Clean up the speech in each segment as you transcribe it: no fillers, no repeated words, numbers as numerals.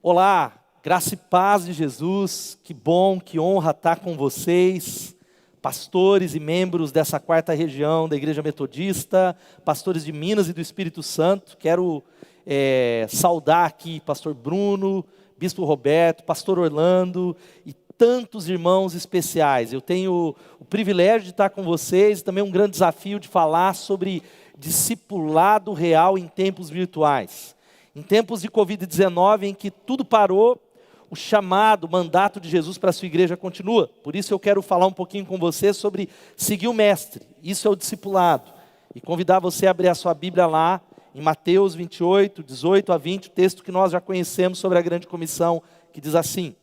Olá, graça e paz de Jesus, que bom, que honra estar com vocês, pastores e membros dessa quarta região da Igreja Metodista, pastores de Minas e do Espírito Santo. Quero saudar aqui pastor Bruno, bispo Roberto, pastor Orlando e tantos irmãos especiais. Eu tenho o privilégio de estar com vocês e também um grande desafio de falar sobre discipulado real em tempos virtuais. Em tempos de Covid-19, em que tudo parou, o chamado, o mandato de Jesus para a sua igreja continua. Por isso eu quero falar um pouquinho com você sobre seguir o mestre. Isso é o discipulado. E convidar você a abrir a sua Bíblia lá, em Mateus 28, 18 a 20, o texto que nós já conhecemos sobre a grande comissão, que diz assim: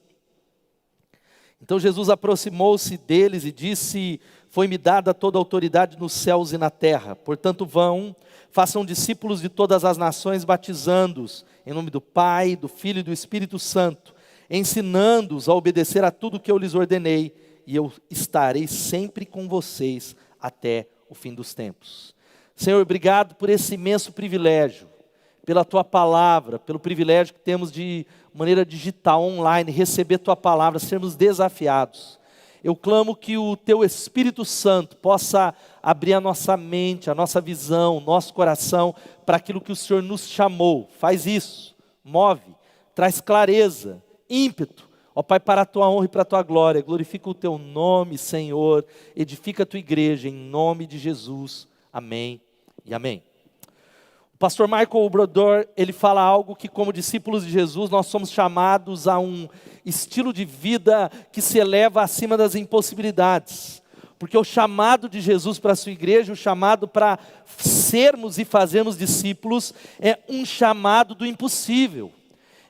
Então Jesus aproximou-se deles e disse: Foi-me dada toda a autoridade nos céus e na terra. Portanto, vão, façam discípulos de todas as nações, batizando-os em nome do Pai, do Filho e do Espírito Santo, ensinando-os a obedecer a tudo que eu lhes ordenei, e eu estarei sempre com vocês até o fim dos tempos. Senhor, obrigado por esse imenso privilégio, pela Tua palavra, pelo privilégio que temos de maneira digital, online, receber Tua palavra, sermos desafiados. Eu clamo que o Teu Espírito Santo possa abrir a nossa mente, a nossa visão, o nosso coração para aquilo que o Senhor nos chamou. Faz isso, move, traz clareza, ímpeto. Ó Pai, para a Tua honra e para a Tua glória, glorifica o Teu nome, Senhor, edifica a Tua igreja, em nome de Jesus. Amém e amém. O pastor Michael Brodor, ele fala algo que, como discípulos de Jesus, nós somos chamados a um estilo de vida que se eleva acima das impossibilidades. Porque o chamado de Jesus para a sua igreja, o chamado para sermos e fazermos discípulos, é um chamado do impossível.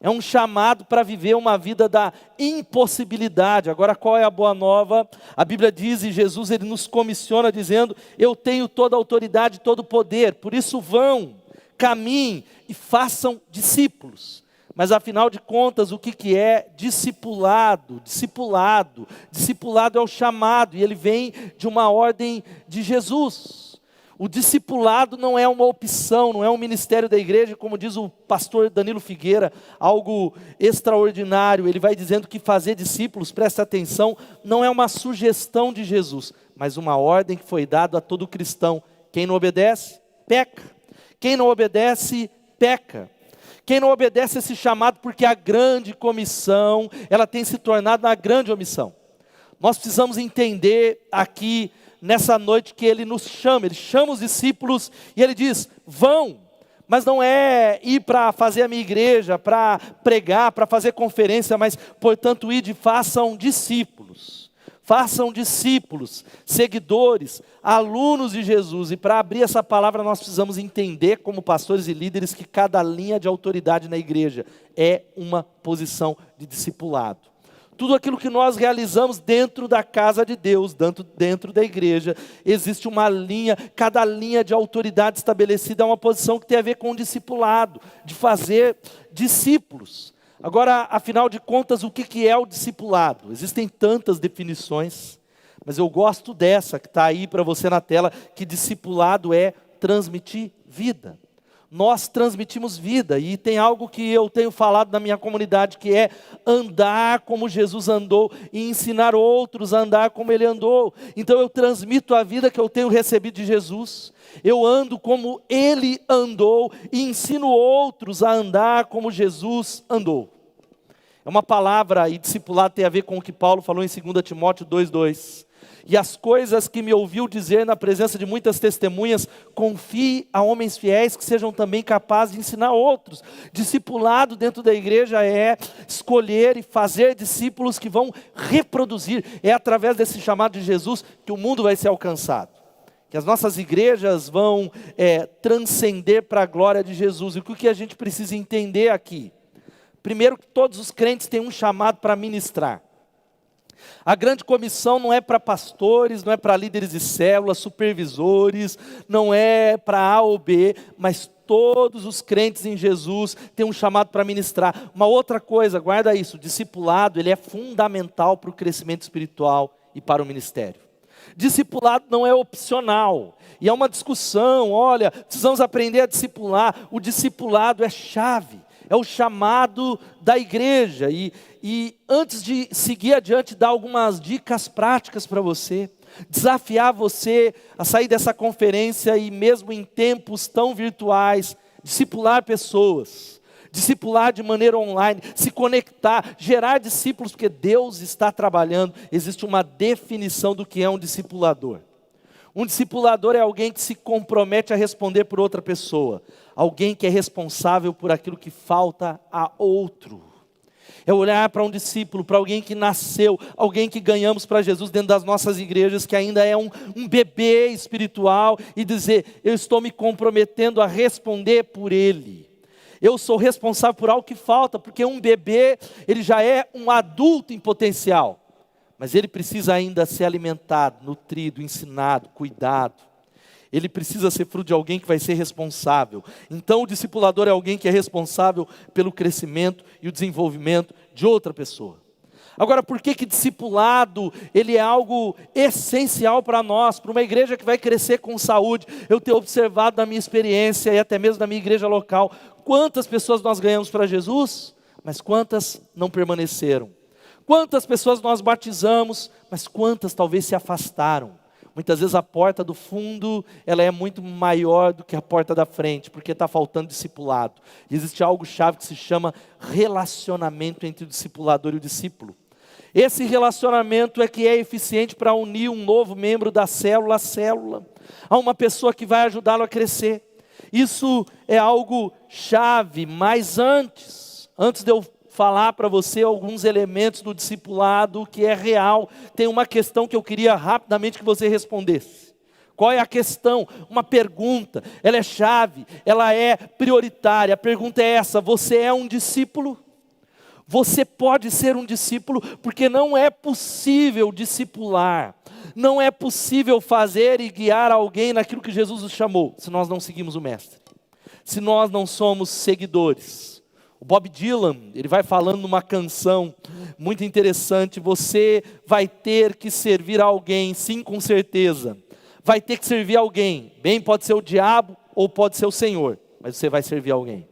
É um chamado para viver uma vida da impossibilidade. Agora, qual é a boa nova? A Bíblia diz, e Jesus ele nos comissiona dizendo: Eu tenho toda a autoridade, todo o poder, por isso vão, caminhem e façam discípulos. Mas afinal de contas, o que é discipulado? Discipulado é o chamado, e ele vem de uma ordem de Jesus. O discipulado não é uma opção, não é um ministério da igreja, como diz o pastor Danilo Figueira, algo extraordinário. Ele vai dizendo que fazer discípulos, presta atenção, não é uma sugestão de Jesus, mas uma ordem que foi dada a todo cristão. Quem não obedece, peca. Quem não obedece, peca. Quem não obedece esse chamado, porque a grande comissão, ela tem se tornado uma grande omissão. Nós precisamos entender aqui, nessa noite, que Ele nos chama, Ele chama os discípulos e Ele diz: vão, mas não é ir para fazer a minha igreja, para pregar, para fazer conferência, mas, portanto, ide e façam discípulos. Façam discípulos, seguidores, alunos de Jesus. E para abrir essa palavra nós precisamos entender, como pastores e líderes, que cada linha de autoridade na igreja é uma posição de discipulado. Tudo aquilo que nós realizamos dentro da casa de Deus, dentro da igreja, existe uma linha, cada linha de autoridade estabelecida é uma posição que tem a ver com o discipulado, de fazer discípulos. Agora, afinal de contas, o que é o discipulado? Existem tantas definições, mas eu gosto dessa que está aí para você na tela, que discipulado é transmitir vida. Nós transmitimos vida, e tem algo que eu tenho falado na minha comunidade, que é andar como Jesus andou e ensinar outros a andar como Ele andou. Então eu transmito a vida que eu tenho recebido de Jesus, eu ando como Ele andou e ensino outros a andar como Jesus andou. É uma palavra, e discipulado tem a ver com o que Paulo falou em 2 Timóteo 2:2. E as coisas que me ouviu dizer na presença de muitas testemunhas, confie a homens fiéis que sejam também capazes de ensinar outros. Discipulado dentro da igreja é escolher e fazer discípulos que vão reproduzir. É através desse chamado de Jesus que o mundo vai ser alcançado. Que as nossas igrejas vão transcender para a glória de Jesus. E o que a gente precisa entender aqui? Primeiro, que todos os crentes têm um chamado para ministrar. A grande comissão não é para pastores, não é para líderes de célula, supervisores, não é para A ou B, mas todos os crentes em Jesus têm um chamado para ministrar. Uma outra coisa, guarda isso, o discipulado ele é fundamental para o crescimento espiritual e para o ministério. Discipulado não é opcional, e é uma discussão, olha, precisamos aprender a discipular. O discipulado é chave. é o chamado da igreja. E antes de seguir adiante, dar algumas dicas práticas para você, desafiar você a sair dessa conferência e mesmo em tempos tão virtuais, discipular pessoas, discipular de maneira online, se conectar, gerar discípulos, porque Deus está trabalhando. Existe uma definição do que é um discipulador. Um discipulador é alguém que se compromete a responder por outra pessoa, alguém que é responsável por aquilo que falta a outro. É olhar para um discípulo, para alguém que nasceu, alguém que ganhamos para Jesus dentro das nossas igrejas, que ainda é um bebê espiritual, e dizer: eu estou me comprometendo a responder por ele. Eu sou responsável por algo que falta, porque um bebê, ele já é um adulto em potencial, mas ele precisa ainda ser alimentado, nutrido, ensinado, cuidado. Ele precisa ser fruto de alguém que vai ser responsável. Então o discipulador é alguém que é responsável pelo crescimento e o desenvolvimento de outra pessoa. Agora, por que discipulado, ele é algo essencial para nós, para uma igreja que vai crescer com saúde? Eu tenho observado na minha experiência e até mesmo na minha igreja local, quantas pessoas nós ganhamos para Jesus, mas quantas não permaneceram. Quantas pessoas nós batizamos, mas quantas talvez se afastaram. Muitas vezes a porta do fundo, ela é muito maior do que a porta da frente, porque está faltando discipulado. E existe algo chave que se chama relacionamento entre o discipulador e o discípulo. Esse relacionamento é que é eficiente para unir um novo membro da célula à célula, a uma pessoa que vai ajudá-lo a crescer. Isso é algo chave, mas antes de eu falar para você alguns elementos do discipulado que é real, tem uma questão que eu queria rapidamente que você respondesse. Qual é a questão? Uma pergunta, ela é chave, ela é prioritária. A pergunta é essa: você é um discípulo? Você pode ser um discípulo, porque não é possível discipular, não é possível fazer e guiar alguém naquilo que Jesus nos chamou, se nós não seguimos o Mestre, se nós não somos seguidores. O Bob Dylan, ele vai falando numa canção muito interessante: você vai ter que servir a alguém, sim, com certeza. Vai ter que servir alguém. Bem, pode ser o diabo ou pode ser o Senhor, mas você vai servir alguém.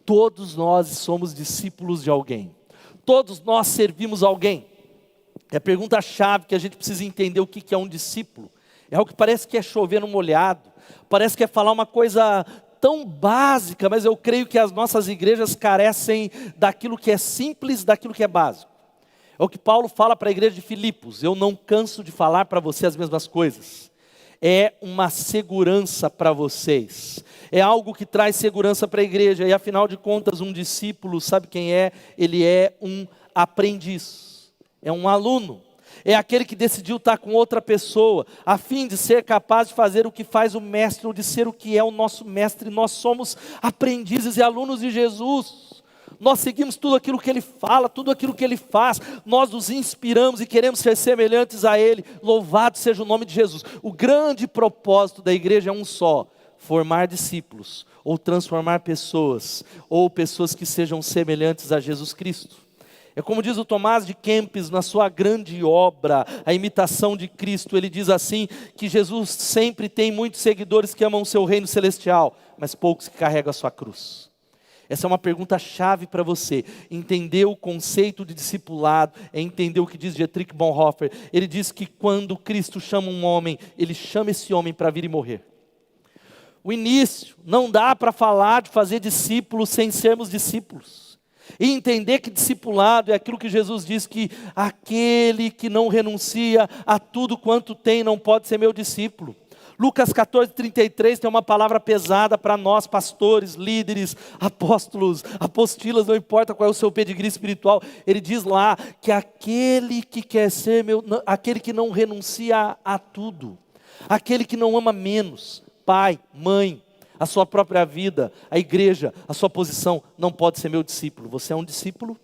Todos nós somos discípulos de alguém. Todos nós servimos alguém. É a pergunta-chave que a gente precisa entender o que é um discípulo. É algo que parece que é chover no molhado, parece que é falar uma coisa tão básica, mas eu creio que as nossas igrejas carecem daquilo que é simples, daquilo que é básico. É o que Paulo fala para a igreja de Filipos: eu não canso de falar para você as mesmas coisas. É uma segurança para vocês, é algo que traz segurança para a igreja. E afinal de contas, um discípulo, sabe quem é? Ele é um aprendiz, é um aluno. É aquele que decidiu estar com outra pessoa, a fim de ser capaz de fazer o que faz o mestre, ou de ser o que é o nosso mestre. Nós somos aprendizes e alunos de Jesus. Nós seguimos tudo aquilo que Ele fala, tudo aquilo que Ele faz. Nós nos inspiramos e queremos ser semelhantes a Ele. Louvado seja o nome de Jesus. O grande propósito da igreja é um só: formar discípulos, ou transformar pessoas, ou pessoas que sejam semelhantes a Jesus Cristo. É como diz o Tomás de Kempis na sua grande obra, A Imitação de Cristo. Ele diz assim, que Jesus sempre tem muitos seguidores que amam o seu reino celestial, mas poucos que carregam a sua cruz. Essa é uma pergunta chave para você. Entender o conceito de discipulado é entender o que diz Dietrich Bonhoeffer. Ele diz que quando Cristo chama um homem, Ele chama esse homem para vir e morrer. O início, não dá para falar de fazer discípulos sem sermos discípulos. E entender que discipulado é aquilo que Jesus diz, que aquele que não renuncia a tudo quanto tem não pode ser meu discípulo. Lucas 14:33 tem uma palavra pesada para nós, pastores, líderes, apóstolos, apostilas, não importa qual é o seu pedigree espiritual. Ele diz lá que aquele que quer ser aquele que não renuncia a tudo, aquele que não ama menos, pai, mãe, a sua própria vida, a igreja, a sua posição, não pode ser meu discípulo. Você é um discípulo?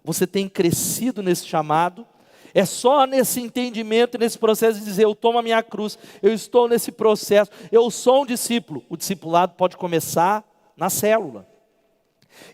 Você tem crescido nesse chamado? É só nesse entendimento, nesse processo de dizer: eu tomo a minha cruz, eu estou nesse processo, eu sou um discípulo. O discipulado pode começar na célula.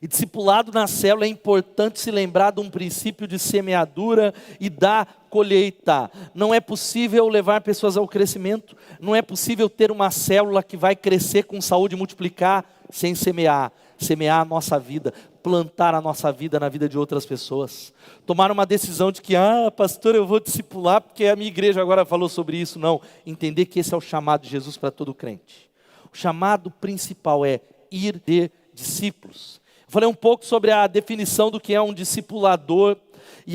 E discipulado na célula é importante se lembrar de um princípio de semeadura e da colheita. Não é possível levar pessoas ao crescimento, não é possível ter uma célula que vai crescer com saúde e multiplicar sem semear. semear a nossa vida, plantar a nossa vida na vida de outras pessoas. Tomar uma decisão de que, pastor, eu vou discipular porque a minha igreja agora falou sobre isso. Não, entender que esse é o chamado de Jesus para todo crente. O chamado principal é ir de discípulos. Eu falei um pouco sobre a definição do que é um discipulador, e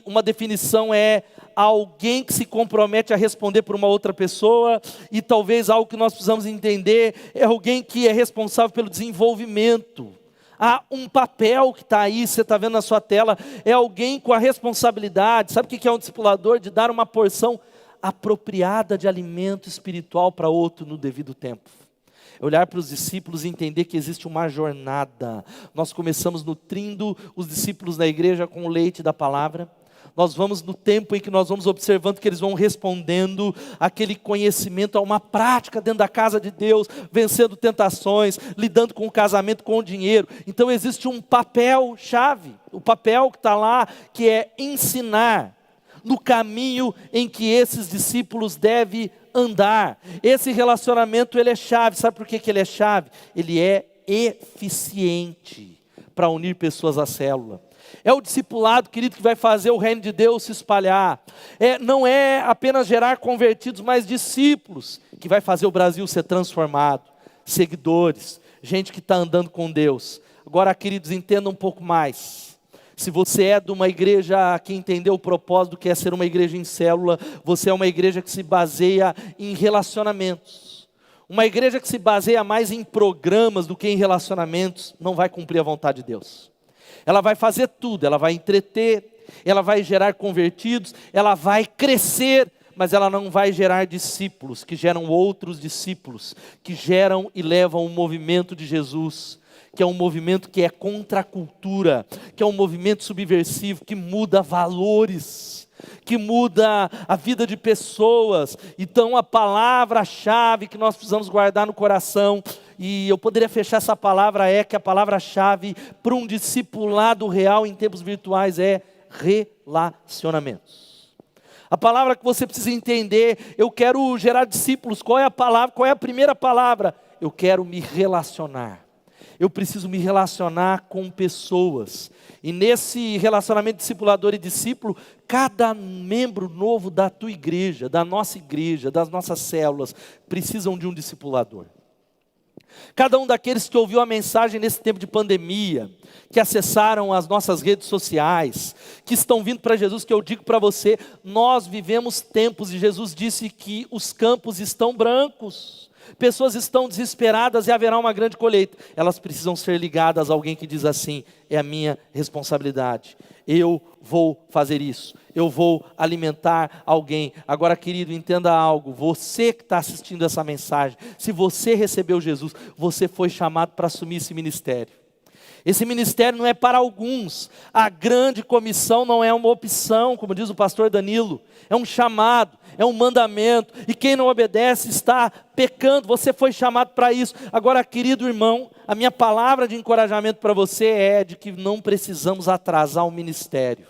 uma definição é alguém que se compromete a responder por uma outra pessoa, e talvez algo que nós precisamos entender é alguém que é responsável pelo desenvolvimento. Há um papel que está aí, você está vendo na sua tela, é alguém com a responsabilidade, sabe o que é um discipulador? De dar uma porção apropriada de alimento espiritual para outro no devido tempo. Olhar para os discípulos e entender que existe uma jornada. Nós começamos nutrindo os discípulos da igreja com o leite da palavra. Nós vamos no tempo em que nós vamos observando que eles vão respondendo aquele conhecimento a uma prática dentro da casa de Deus, vencendo tentações, lidando com o casamento, com o dinheiro. Então existe um papel-chave, o papel que está lá, que é ensinar no caminho em que esses discípulos devem andar. Esse relacionamento ele é chave. Sabe por que ele é chave? Ele é eficiente para unir pessoas à célula. É o discipulado, querido, que vai fazer o reino de Deus se espalhar. Não é apenas gerar convertidos, mas discípulos, que vai fazer o Brasil ser transformado. Seguidores, gente que está andando com Deus. Agora, queridos, entendam um pouco mais. Se você é de uma igreja que entendeu o propósito que é ser uma igreja em célula, você é uma igreja que se baseia em relacionamentos. Uma igreja que se baseia mais em programas do que em relacionamentos, não vai cumprir a vontade de Deus. Ela vai fazer tudo, ela vai entreter, ela vai gerar convertidos, ela vai crescer, mas ela não vai gerar discípulos, que geram outros discípulos, que geram e levam o movimento de Jesus, que é um movimento que é contra a cultura, que é um movimento subversivo, que muda valores, que muda a vida de pessoas. Então a palavra-chave que nós precisamos guardar no coração, e eu poderia fechar essa palavra, é que a palavra-chave para um discipulado real em tempos virtuais é relacionamentos. A palavra que você precisa entender, eu quero gerar discípulos, qual é a palavra, qual é a primeira palavra? Eu quero me relacionar. Eu preciso me relacionar com pessoas. E nesse relacionamento discipulador e discípulo, cada membro novo da tua igreja, da nossa igreja, das nossas células, precisam de um discipulador. Cada um daqueles que ouviu a mensagem nesse tempo de pandemia, que acessaram as nossas redes sociais, que estão vindo para Jesus, que eu digo para você, nós vivemos tempos, e Jesus disse que os campos estão brancos. Pessoas estão desesperadas e haverá uma grande colheita. Elas precisam ser ligadas a alguém que diz assim: é a minha responsabilidade, eu vou fazer isso, eu vou alimentar alguém. Agora, querido, entenda algo, você que está assistindo essa mensagem, se você recebeu Jesus, você foi chamado para assumir esse ministério. Esse ministério não é para alguns, a grande comissão não é uma opção, como diz o pastor Danilo, é um chamado, é um mandamento, e quem não obedece está pecando, você foi chamado para isso. Agora, querido irmão, a minha palavra de encorajamento para você é de que não precisamos atrasar o ministério.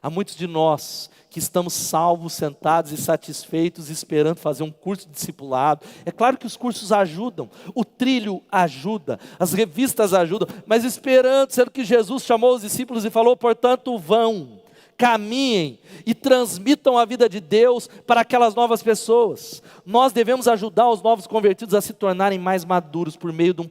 Há muitos de nós que estamos salvos, sentados e satisfeitos, esperando fazer um curso de discipulado. É claro que os cursos ajudam, o trilho ajuda, as revistas ajudam, mas esperando, sendo que Jesus chamou os discípulos e falou: portanto, vão, caminhem e transmitam a vida de Deus para aquelas novas pessoas. Nós devemos ajudar os novos convertidos a se tornarem mais maduros por meio de um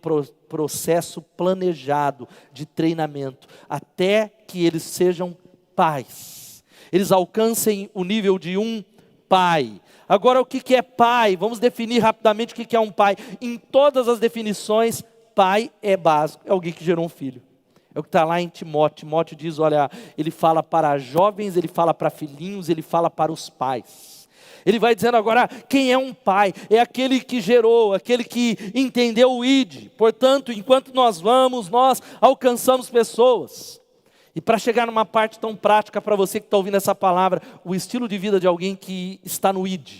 processo planejado de treinamento, até que eles sejam pais. Eles alcancem o nível de um pai. Agora, o que é pai? Vamos definir rapidamente o que é um pai. Em todas as definições, pai é básico, é alguém que gerou um filho. É o que está lá em Timóteo. Timóteo diz, olha, ele fala para jovens, ele fala para filhinhos, ele fala para os pais. Ele vai dizendo agora, quem é um pai? É aquele que gerou, aquele que entendeu o ID. Portanto, enquanto nós vamos, nós alcançamos pessoas. E para chegar numa parte tão prática para você que está ouvindo essa palavra, o estilo de vida de alguém que está no ID,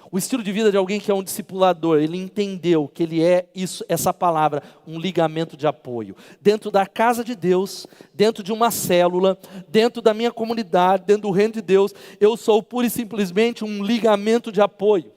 o estilo de vida de alguém que é um discipulador, ele entendeu que ele é isso, essa palavra, um ligamento de apoio. Dentro da casa de Deus, dentro de uma célula, dentro da minha comunidade, dentro do reino de Deus, eu sou pura e simplesmente um ligamento de apoio.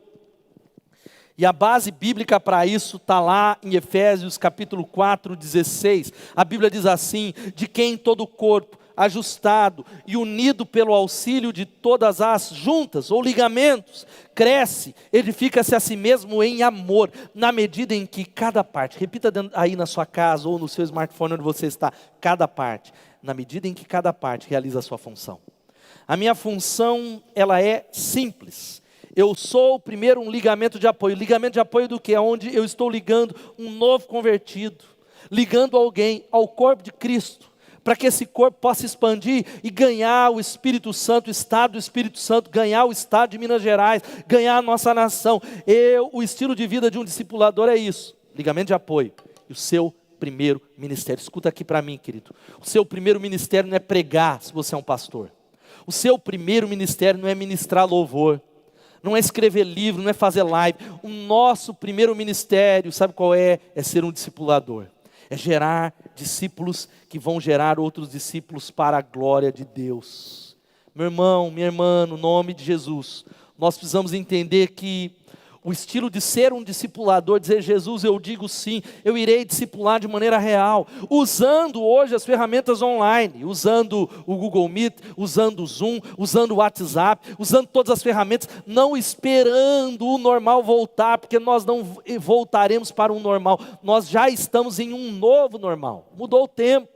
E a base bíblica para isso está lá em Efésios capítulo 4, 16. A Bíblia diz assim: de quem todo o corpo, ajustado e unido pelo auxílio de todas as juntas ou ligamentos, cresce, edifica-se a si mesmo em amor, na medida em que cada parte, repita aí na sua casa ou no seu smartphone onde você está, cada parte, na medida em que cada parte realiza a sua função. A minha função, ela é simples. Eu sou primeiro um ligamento de apoio. Ligamento de apoio do quê? Onde eu estou ligando um novo convertido, ligando alguém ao corpo de Cristo, para que esse corpo possa expandir e ganhar o Espírito Santo, o estado do Espírito Santo, ganhar o estado de Minas Gerais, ganhar a nossa nação. O estilo de vida de um discipulador é isso, ligamento de apoio. E o seu primeiro ministério, escuta aqui para mim, querido, o seu primeiro ministério não é pregar, se você é um pastor. O seu primeiro ministério não é ministrar louvor, não é escrever livro, não é fazer live. O nosso primeiro ministério, sabe qual é? É ser um discipulador. É gerar discípulos que vão gerar outros discípulos para a glória de Deus. Meu irmão, minha irmã, no nome de Jesus, nós precisamos entender que o estilo de ser um discipulador, dizer: Jesus, eu digo sim, eu irei discipular de maneira real, usando hoje as ferramentas online, usando o Google Meet, usando o Zoom, usando o WhatsApp, usando todas as ferramentas, não esperando o normal voltar, porque nós não voltaremos para um normal, nós já estamos em um novo normal, mudou o tempo.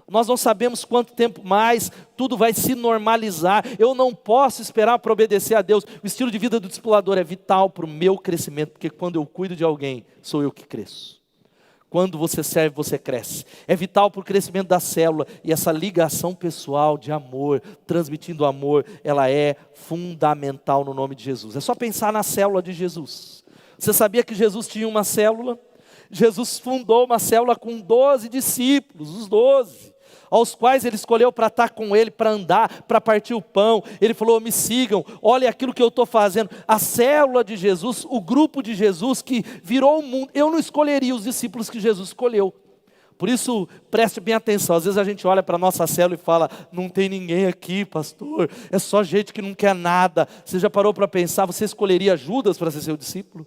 Nós não sabemos quanto tempo mais, tudo vai se normalizar. Eu não posso esperar para obedecer a Deus. O estilo de vida do discipulador é vital para o meu crescimento, porque quando eu cuido de alguém, sou eu que cresço. Quando você serve, você cresce. É vital para o crescimento da célula, e essa ligação pessoal de amor, transmitindo amor, ela é fundamental no nome de Jesus. É só pensar na célula de Jesus. Você sabia que Jesus tinha uma célula? Jesus fundou uma célula com 12 discípulos, os 12. Aos quais ele escolheu para estar com ele, para andar, para partir o pão. Ele falou: me sigam, olhem aquilo que eu estou fazendo. A célula de Jesus, o grupo de Jesus que virou o mundo. Eu não escolheria os discípulos que Jesus escolheu. Por isso, preste bem atenção. Às vezes a gente olha para a nossa célula e fala: não tem ninguém aqui, pastor. É só gente que não quer nada. Você já parou para pensar, você escolheria Judas para ser seu discípulo?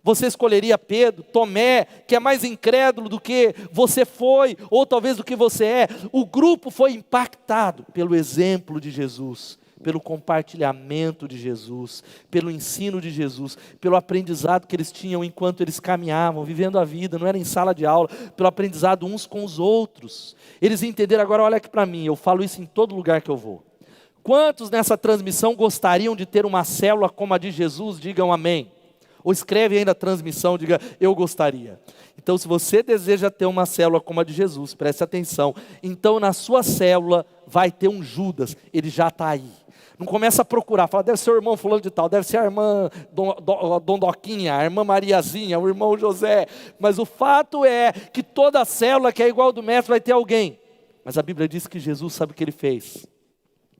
Você escolheria Pedro, Tomé, que é mais incrédulo do que você foi, ou talvez do que você é? O grupo foi impactado pelo exemplo de Jesus, pelo compartilhamento de Jesus, pelo ensino de Jesus, pelo aprendizado que eles tinham enquanto eles caminhavam, vivendo a vida, não era em sala de aula, pelo aprendizado uns com os outros. Eles entenderam. Agora olha aqui para mim, eu falo isso em todo lugar que eu vou. Quantos nessa transmissão gostariam de ter uma célula como a de Jesus? Digam amém. Ou escreve aí na transmissão, diga: eu gostaria. Então, se você deseja ter uma célula como a de Jesus, preste atenção. Então, na sua célula vai ter um Judas, ele já está aí. Não começa a procurar, fala: deve ser o irmão fulano de tal, deve ser a irmã Dondoquinha, a irmã Mariazinha, o irmão José. Mas o fato é que toda célula que é igual ao do mestre vai ter alguém. Mas a Bíblia diz que Jesus sabe o que ele fez.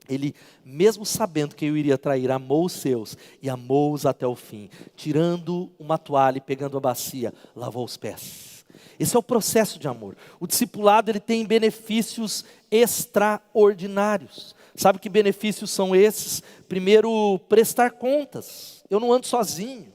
Ele, mesmo sabendo que eu iria trair, amou os seus e amou-os até o fim. Tirando uma toalha e pegando a bacia, lavou os pés. Esse é o processo de amor. O discipulado, ele tem benefícios extraordinários. Sabe que benefícios são esses? Primeiro, prestar contas. Eu não ando sozinho.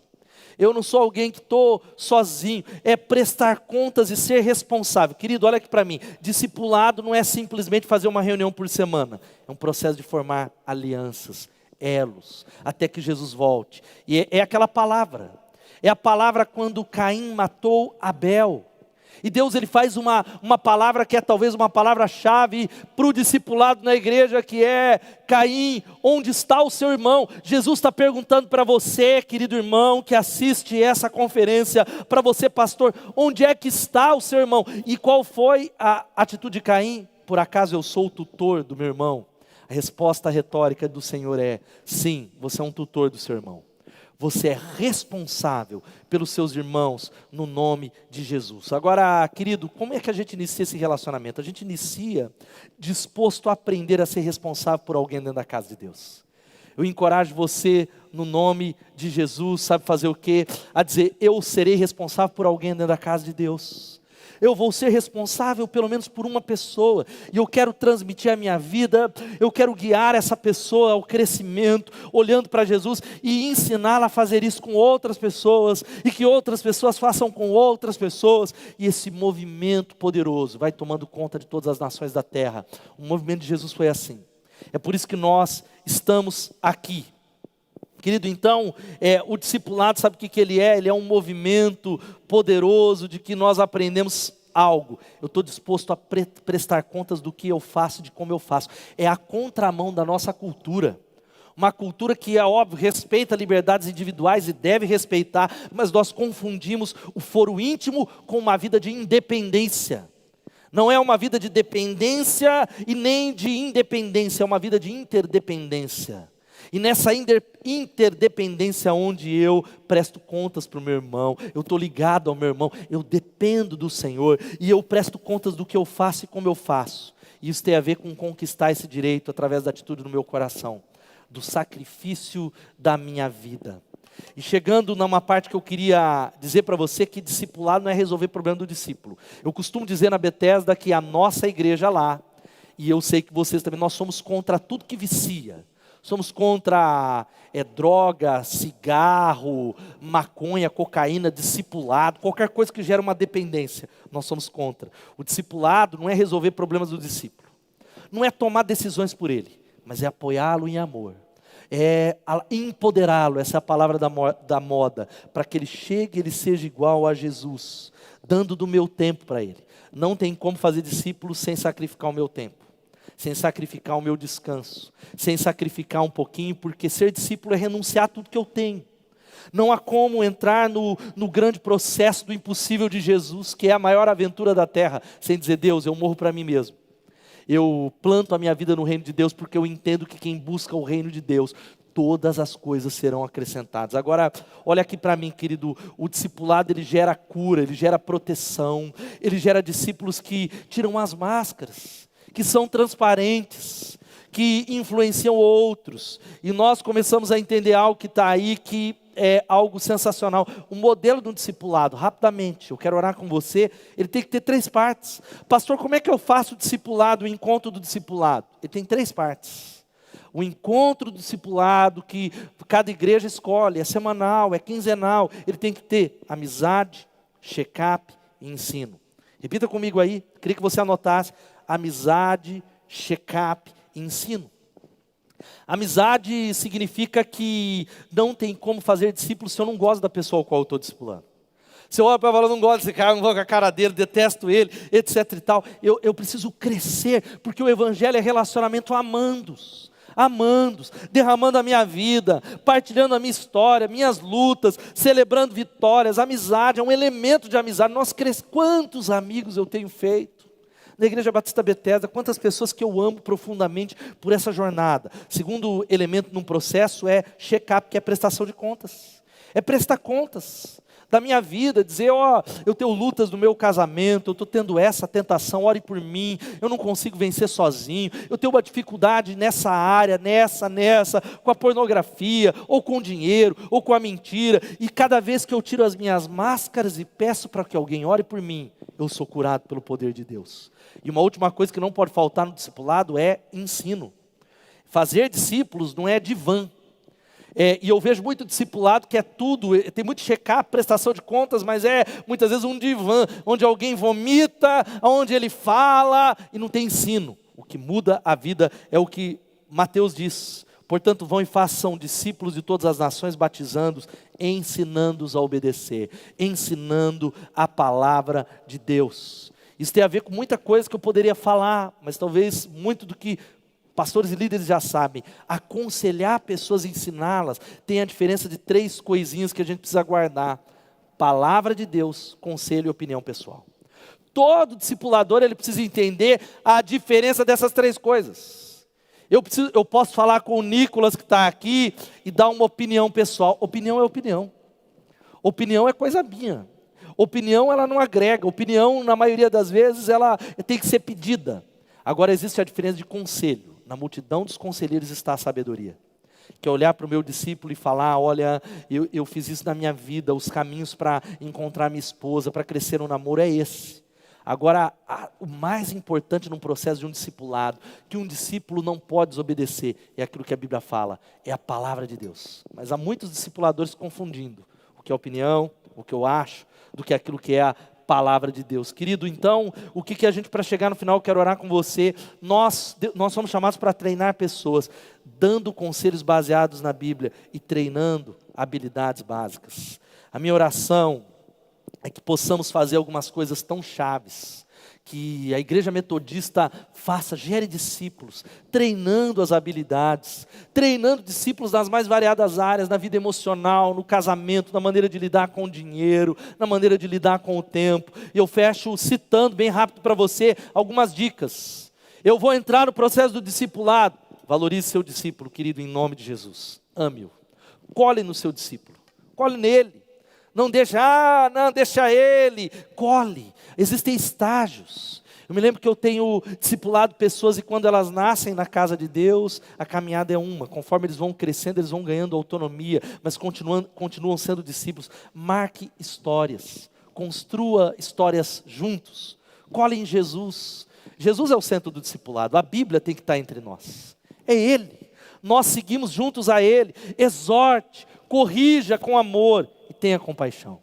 Eu não sou alguém que estou sozinho. É prestar contas e ser responsável. Querido, olha aqui para mim. Discipulado não é simplesmente fazer uma reunião por semana. É um processo de formar alianças, elos, até que Jesus volte. E é aquela palavra. É a palavra quando Caim matou Abel. E Deus, ele faz uma palavra que é talvez uma palavra-chave para o discipulado na igreja, que é: Caim, onde está o seu irmão? Jesus está perguntando para você, querido irmão, que assiste essa conferência, para você, pastor, onde é que está o seu irmão? E qual foi a atitude de Caim? Por acaso eu sou o tutor do meu irmão? A resposta retórica do Senhor é: sim, você é um tutor do seu irmão. Você é responsável pelos seus irmãos no nome de Jesus. Agora, querido, como é que a gente inicia esse relacionamento? A gente inicia disposto a aprender a ser responsável por alguém dentro da casa de Deus. Eu encorajo você no nome de Jesus, sabe fazer o quê? A dizer: eu serei responsável por alguém dentro da casa de Deus. Eu vou ser responsável pelo menos por uma pessoa. E eu quero transmitir a minha vida. Eu quero guiar essa pessoa ao crescimento, olhando para Jesus e ensiná-la a fazer isso com outras pessoas. E que outras pessoas façam com outras pessoas. E esse movimento poderoso vai tomando conta de todas as nações da terra. O movimento de Jesus foi assim. É por isso que nós estamos aqui. Querido, então, o discipulado, sabe o que ele é? Ele é um movimento poderoso de que nós aprendemos algo. Eu estou disposto a prestar contas do que eu faço, de como eu faço. É a contramão da nossa cultura. Uma cultura que, é óbvio, respeita liberdades individuais e deve respeitar, mas nós confundimos o foro íntimo com uma vida de independência. Não é uma vida de dependência e nem de independência, é uma vida de interdependência. E nessa interdependência onde eu presto contas para o meu irmão, eu estou ligado ao meu irmão, eu dependo do Senhor, e eu presto contas do que eu faço e como eu faço. E isso tem a ver com conquistar esse direito através da atitude do meu coração, do sacrifício da minha vida. E chegando numa parte que eu queria dizer para você, que discipulado não é resolver o problema do discípulo. Eu costumo dizer na Bethesda que a nossa igreja lá, e eu sei que vocês também, nós somos contra tudo que vicia. Somos contra droga, cigarro, maconha, cocaína, discipulado, qualquer coisa que gere uma dependência. Nós somos contra. O discipulado não é resolver problemas do discípulo. Não é tomar decisões por ele, mas é apoiá-lo em amor. É empoderá-lo, essa é a palavra da moda, para que ele chegue, ele seja igual a Jesus, dando do meu tempo para ele. Não tem como fazer discípulo sem sacrificar o meu tempo. Sem sacrificar o meu descanso, sem sacrificar um pouquinho, porque ser discípulo é renunciar a tudo que eu tenho. Não há como entrar no grande processo do impossível de Jesus, que é a maior aventura da terra, sem dizer: Deus, eu morro para mim mesmo. Eu planto a minha vida no reino de Deus, porque eu entendo que quem busca o reino de Deus, todas as coisas serão acrescentadas. Agora, olha aqui para mim, querido, o discipulado ele gera cura, ele gera proteção, ele gera discípulos que tiram as máscaras, que são transparentes, que influenciam outros. E nós começamos a entender algo que está aí, que é algo sensacional. O modelo de um discipulado, rapidamente, eu quero orar com você, ele tem que ter 3 partes. Pastor, como é que eu faço o discipulado, o encontro do discipulado? Ele tem 3 partes. O encontro do discipulado, que cada igreja escolhe, é semanal, é quinzenal, ele tem que ter amizade, check-up e ensino. Repita comigo aí, queria que você anotasse: amizade, check-up e ensino. Amizade significa que não tem como fazer discípulo se eu não gosto da pessoa ao qual eu estou discipulando. Se eu olho para ela, eu não gosto desse cara, não vou com a cara dele, detesto ele, etc e tal. Eu preciso crescer, porque o evangelho é relacionamento amandos, derramando a minha vida, partilhando a minha história, minhas lutas, celebrando vitórias. Amizade é um elemento de amizade. Quantos amigos eu tenho feito na Igreja Batista Bethesda, quantas pessoas que eu amo profundamente por essa jornada. Segundo elemento num processo é check-up, que é prestação de contas. É prestar contas da minha vida, dizer: eu tenho lutas no meu casamento, eu estou tendo essa tentação, ore por mim, eu não consigo vencer sozinho, eu tenho uma dificuldade nessa área, nessa, com a pornografia, ou com o dinheiro, ou com a mentira, e cada vez que eu tiro as minhas máscaras e peço para que alguém ore por mim, eu sou curado pelo poder de Deus. E uma última coisa que não pode faltar no discipulado é ensino. Fazer discípulos não é divã. E eu vejo muito discipulado que é tudo, tem muito check-up, prestação de contas, mas é muitas vezes um divã, onde alguém vomita, onde ele fala e não tem ensino. O que muda a vida é o que Mateus diz: portanto, vão e façam discípulos de todas as nações, batizando-os, ensinando-os a obedecer, ensinando a palavra de Deus. Isso tem a ver com muita coisa que eu poderia falar, mas talvez muito do que pastores e líderes já sabem. Aconselhar pessoas, ensiná-las, tem a diferença de 3 coisinhas que a gente precisa guardar: palavra de Deus, conselho e opinião pessoal. Todo discipulador ele precisa entender a diferença dessas 3 coisas. Eu posso falar com o Nicolas que está aqui e dar uma opinião pessoal. Opinião é opinião. Opinião é coisa minha. Opinião ela não agrega. Opinião, na maioria das vezes, ela tem que ser pedida. Agora existe a diferença de conselho. Na multidão dos conselheiros está a sabedoria. Que é olhar para o meu discípulo e falar: olha, eu fiz isso na minha vida, os caminhos para encontrar minha esposa, para crescer no namoro é esse. Agora, o mais importante num processo de um discipulado, que um discípulo não pode desobedecer, é aquilo que a Bíblia fala, é a palavra de Deus. Mas há muitos discipuladores confundindo o que é opinião, o que eu acho, do que aquilo que é a palavra de Deus. Querido, então, o que a gente, para chegar no final, eu quero orar com você, nós somos chamados para treinar pessoas, dando conselhos baseados na Bíblia e treinando habilidades básicas. A minha oração é que possamos fazer algumas coisas tão chaves, que a igreja metodista gere discípulos, treinando as habilidades, treinando discípulos nas mais variadas áreas, na vida emocional, no casamento, na maneira de lidar com o dinheiro, na maneira de lidar com o tempo. E eu fecho citando bem rápido para você algumas dicas. Eu vou entrar no processo do discipulado. Valorize seu discípulo, querido, em nome de Jesus. Ame-o. Cole no seu discípulo. Cole nele. Não deixa ele. Cole. Existem estágios. Eu me lembro que eu tenho discipulado pessoas e quando elas nascem na casa de Deus, a caminhada é uma. Conforme eles vão crescendo, eles vão ganhando autonomia, mas continuam sendo discípulos. Marque histórias. Construa histórias juntos. Cole em Jesus. Jesus é o centro do discipulado. A Bíblia tem que estar entre nós. É Ele. Nós seguimos juntos a Ele. Exorte, corrija com amor e tenha compaixão.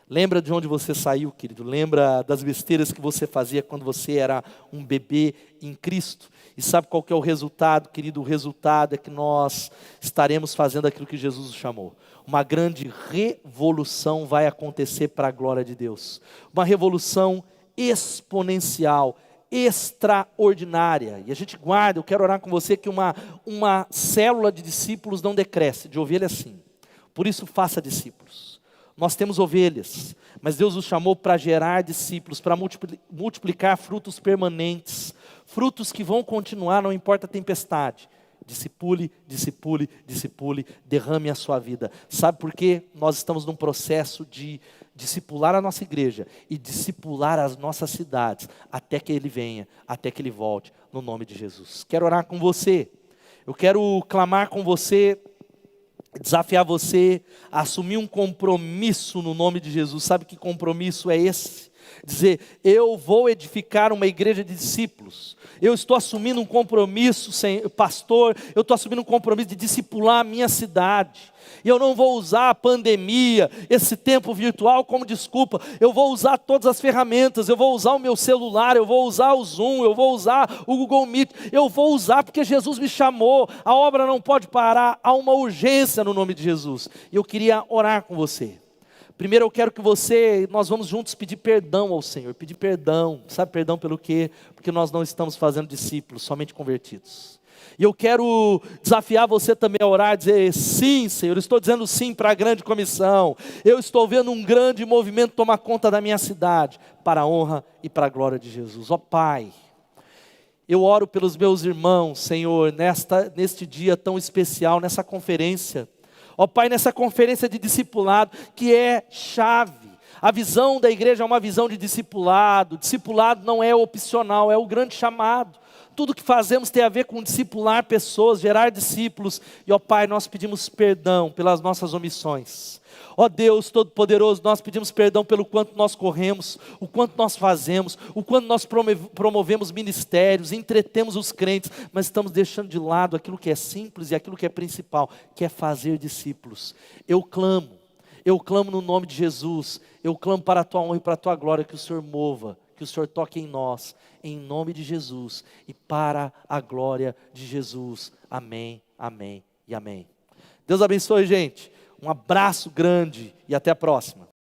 Lembra de onde você saiu, querido? Lembra das besteiras que você fazia quando você era um bebê em Cristo? E sabe qual que é o resultado, querido? O resultado é que nós estaremos fazendo aquilo que Jesus nos chamou. Uma grande revolução vai acontecer para a glória de Deus. Uma revolução exponencial, extraordinária. E a gente guarda, eu quero orar com você que uma célula de discípulos não decresce, de ovelha sim. Por isso faça discípulos. Nós temos ovelhas, mas Deus nos chamou para gerar discípulos, para multiplicar frutos permanentes, frutos que vão continuar, não importa a tempestade. Discipule, discipule, discipule, derrame a sua vida. Sabe por quê? Nós estamos num processo de discipular a nossa igreja e discipular as nossas cidades, até que Ele venha, até que Ele volte, no nome de Jesus. Quero orar com você, eu quero clamar com você, desafiar você a assumir um compromisso no nome de Jesus. Sabe que compromisso é esse? Dizer, eu vou edificar uma igreja de discípulos. Eu estou assumindo um compromisso, pastor, eu estou assumindo um compromisso de discipular a minha cidade. E eu não vou usar a pandemia, esse tempo virtual como desculpa. Eu vou usar todas as ferramentas, eu vou usar o meu celular, eu vou usar o Zoom, eu vou usar o Google Meet. Eu vou usar porque Jesus me chamou. A obra não pode parar, há uma urgência no nome de Jesus. E eu queria orar com você. Primeiro eu quero que nós vamos juntos pedir perdão ao Senhor. Pedir perdão, sabe perdão pelo quê? Porque nós não estamos fazendo discípulos, somente convertidos. E eu quero desafiar você também a orar e dizer, sim Senhor, eu estou dizendo sim para a grande comissão. Eu estou vendo um grande movimento tomar conta da minha cidade, para a honra e para a glória de Jesus. Ó Pai, eu oro pelos meus irmãos, Senhor, neste dia tão especial, nessa conferência. Ó Pai, nessa conferência de discipulado, que é chave. A visão da igreja é uma visão de discipulado. Discipulado não é opcional, é o grande chamado. Tudo que fazemos tem a ver com discipular pessoas, gerar discípulos. E ó Pai, nós pedimos perdão pelas nossas omissões. Ó Deus Todo-Poderoso, nós pedimos perdão pelo quanto nós corremos, o quanto nós fazemos, o quanto nós promovemos ministérios, entretemos os crentes, mas estamos deixando de lado aquilo que é simples e aquilo que é principal, que é fazer discípulos. Eu clamo no nome de Jesus, eu clamo para a Tua honra e para a Tua glória, que o Senhor mova, que o Senhor toque em nós, em nome de Jesus e para a glória de Jesus. Amém, amém e amém. Deus abençoe, gente. Um abraço grande e até a próxima.